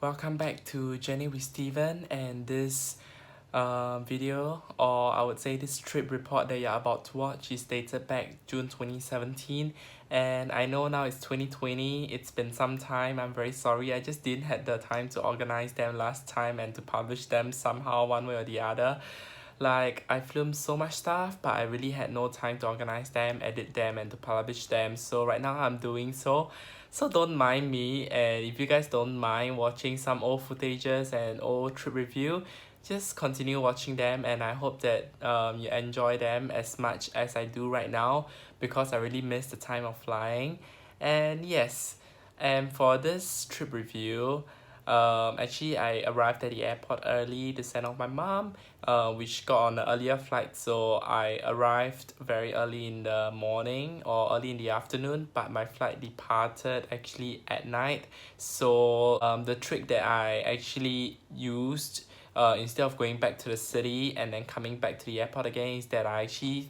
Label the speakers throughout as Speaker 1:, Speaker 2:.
Speaker 1: Welcome back to Journey with Steven, and this video, or I would say this trip report that you're about to watch, is dated back June 2017, and I know now it's 2020. It's been some time. I'm very sorry. I just didn't have the time to organize them last time and to publish them somehow one way or the other. Like, I filmed so much stuff, but I really had no time to organize them, edit them, and to publish them. So right now I'm doing so. So don't mind me, and if you guys don't mind watching some old footages and old trip review, just continue watching them, and I hope that you enjoy them as much as I do right now, because I really miss the time of flying. And yes, and for this trip review, actually I arrived at the airport early to send off my mom, which got on an earlier flight, so I arrived very early in the morning or early in the afternoon, but my flight departed actually at night. So the trick that I actually used, instead of going back to the city and then coming back to the airport again, is that I actually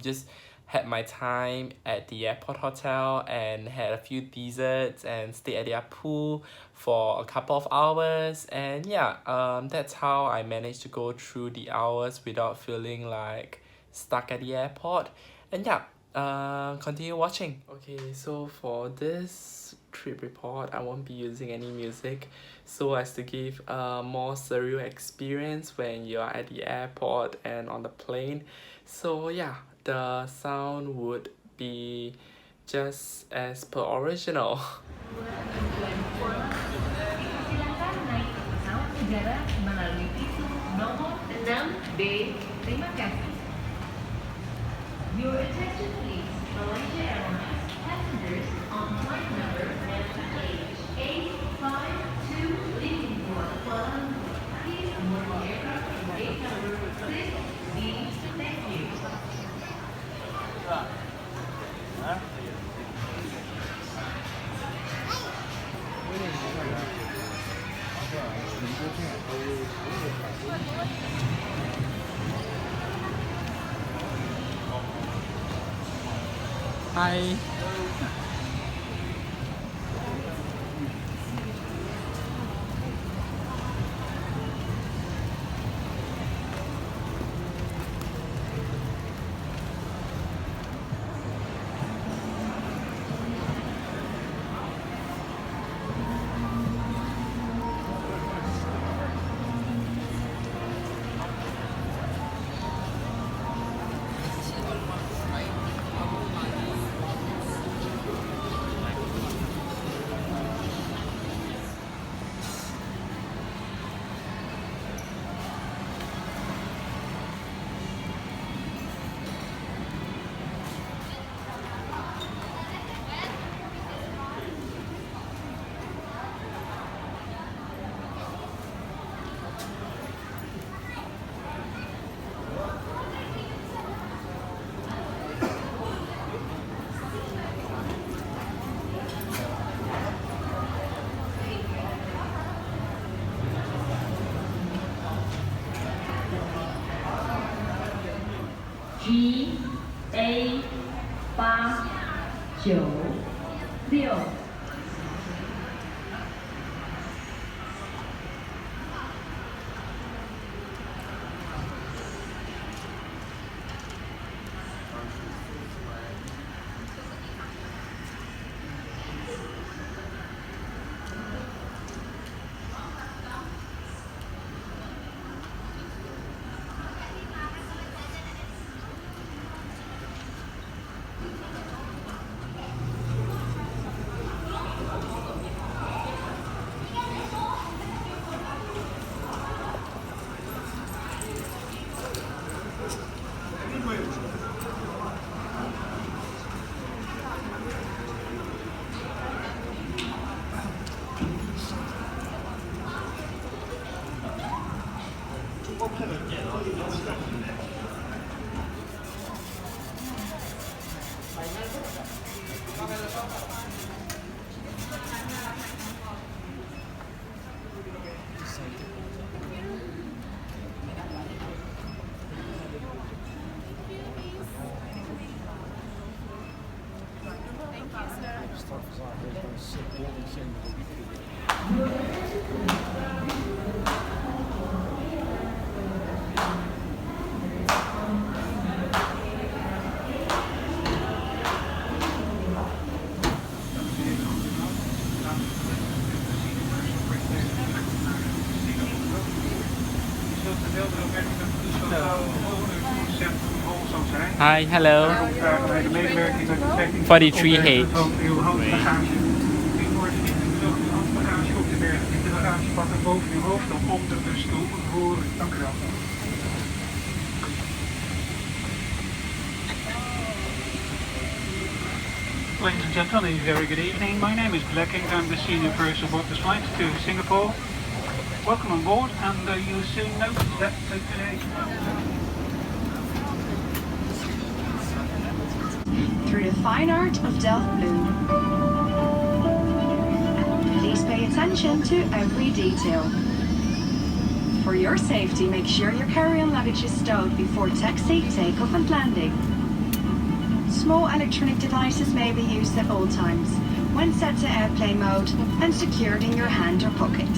Speaker 1: just had my time at the airport hotel and had a few desserts and stayed at their pool for a couple of hours. And yeah, that's how I managed to go through the hours without feeling like stuck at the airport. And yeah, continue watching. Okay, so for this trip report, I won't be using any music so as to give a more surreal experience when you're at the airport and on the plane. So yeah, the sound would be just as per original.
Speaker 2: Silakan naik ke pesawat negara melalui pintu nomor 6B. Terima kasih. Your attention please. Malaysia Airlines passengers on flight number KL836 leaving Kuala Lumpur. Please board the aircraft in gate number 6B. Thank you.
Speaker 1: Hi.
Speaker 2: KA836.
Speaker 3: Your attention please.
Speaker 1: Hi, hello. 43 H.
Speaker 3: Van uw handbagage. U wordt niet verzocht uw handbagage op te bergen in de bagagebakken boven uw hoofd of onder de stoel voor. Dank u wel. Ladies and gentlemen, a very good evening. My name is Blacking. I'm the senior purser aboard this flight to Singapore. Welcome on board, and you soon notice that today.
Speaker 4: Through the fine art of Delft Blue. Please pay attention to every detail. For your safety, make sure your carry-on luggage is stowed before taxi, takeoff and landing. Small electronic devices may be used at all times, when set to airplane mode and secured in your hand or pocket.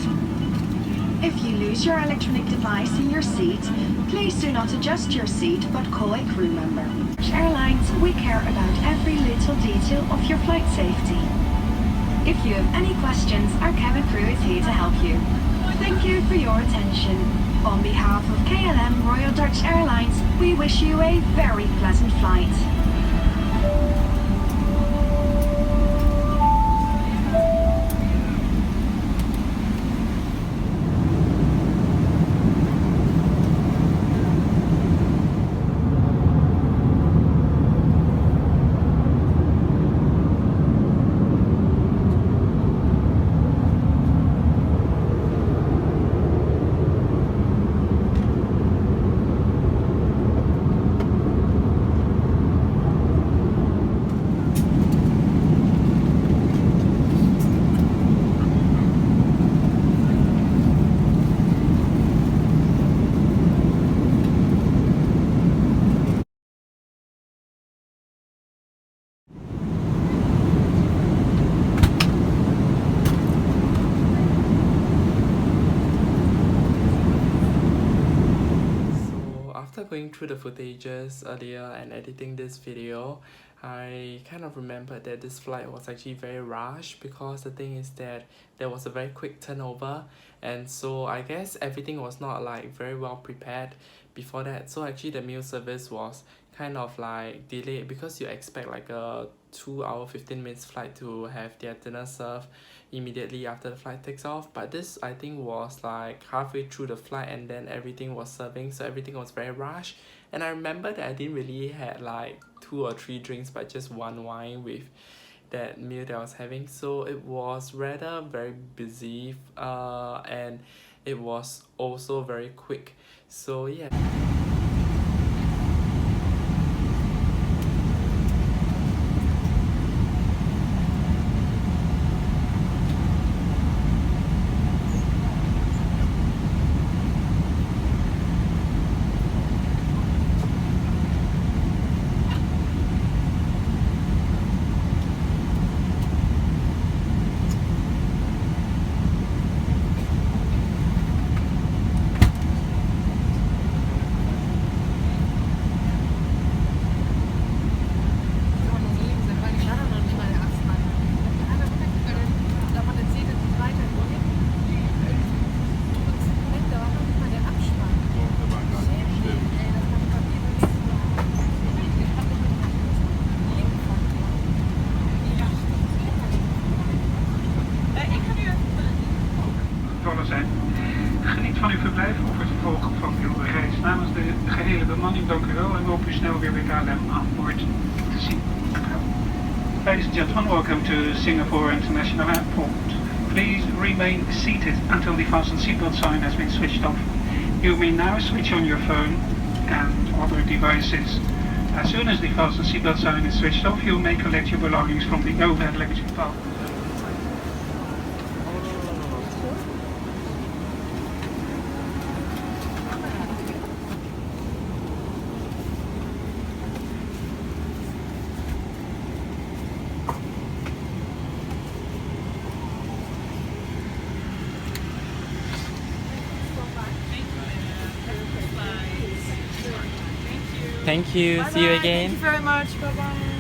Speaker 4: If you lose your electronic device in your seat, please do not adjust your seat but call a crew member. Airlines, we care about every little detail of your flight safety. If you have any questions, our cabin crew is here to help you. Thank you for your attention. On behalf of KLM Royal Dutch Airlines, we wish you a very pleasant flight.
Speaker 1: After going through the footages earlier and editing this video, I kind of remembered that this flight was actually very rushed, because the thing is that there was a very quick turnover, and so I guess everything was not like very well prepared before that. So actually the meal service was kind of like delayed, because you expect like a 2 hour 15 minutes flight to have their dinner served immediately after the flight takes off, but this I think was like halfway through the flight and then everything was serving, so everything was very rushed. And I remember that I didn't really had like 2 or 3 drinks but just one wine with that meal that I was having, so it was rather very busy, and it was also very quick. So yeah.
Speaker 3: Geniet van uw verblijf of het vervolg van uw reis. Namens de gehele bemanning, dank u wel en we hopen u snel weer bij KLM aan boord te zien. Dank u wel. Ladies and gentlemen, welcome to Singapore International Airport. Please remain seated until the fasten seatbelt sign has been switched off. You may now switch on your phone and other devices. As soon as the fasten seatbelt sign is switched off, you may collect your belongings from the overhead luggage compartment.
Speaker 1: Thank you.
Speaker 5: Bye
Speaker 1: See you
Speaker 5: bye.
Speaker 1: again.
Speaker 5: Thank you very much. Bye bye.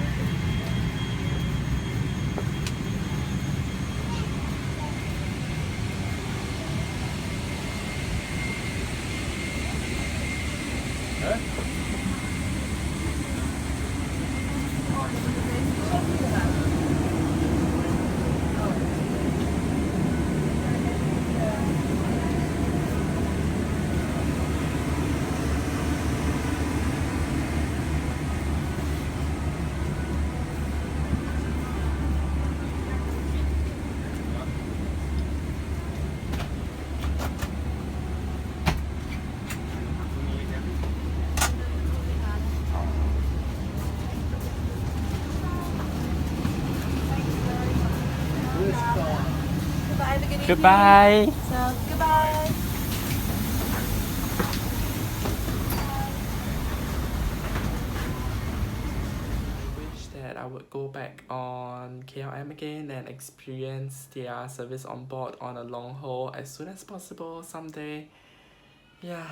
Speaker 1: Goodbye.
Speaker 5: So goodbye.
Speaker 1: I wish that I would go back on KLM again and experience their service on board on a long haul as soon as possible someday. Yeah.